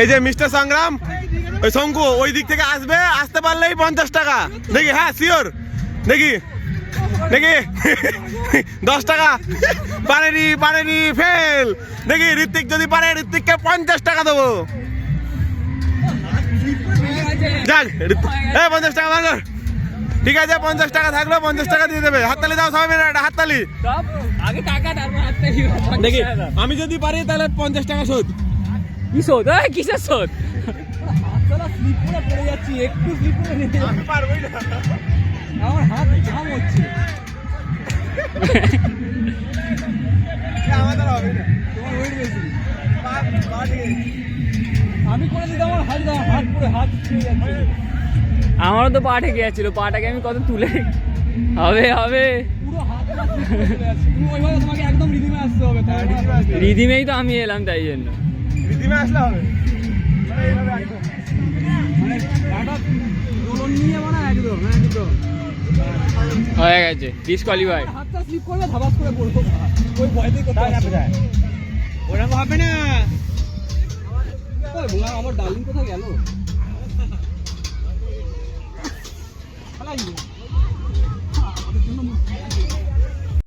এই যে মিস্টার সংগ্রাম ওই শঙ্কু ওই দিক থেকে আসবে, আসতে পারলেই 50 টাকা। দেখি হ্যাঁ শিওর, দেখি দেখি 10 টাকা। পারেনি ফেল। দেখি ঋত্বিক যদি পারে, ঋত্বিককে 50 টাকা দেবো। যাক 50 টাকা ভালো, ঠিক আছে 50 টাকা থাকলো, 50 টাকা দিয়ে দেবে। হাততালি দাও সবাই মিলে, একটা হাততালি। দেখি আমি যদি পারি তাহলে 50 টাকা শোধ। কি শোধ? কিসের শোধ? আমি পারবোই না, আমার হাত জাম হচ্ছে। আমাদের হবে না, তোমার ওয়েট বেশি। আমি করে দিতে আমার হাত পুরো হাত ছুঁয়ে যাচ্ছে। আমারও তো পা ঠেকে যাচ্ছিল, পাটাকে আমি কত তুলে হবে পুরো হাত চলে যাচ্ছে। তুমি ওইভাবে তোমাকে একদম রিদিমে আসতে হবে। রিদিমেই তো আমি এলাম, তাই জন্য রিদিমে আসলে হবে, মানে এইভাবে একদম মানে একটা দোলন নিয়ে মানে একদম হয়ে গেছে ডিসকোয়ালিফাই। হাতটা স্লিপ করবে, ধাবাস করে পড়বো। ওই ভয়তেই করতে যায়। ওরকম হবে না। ওই আমার ডার্লিং কোথায় গেল?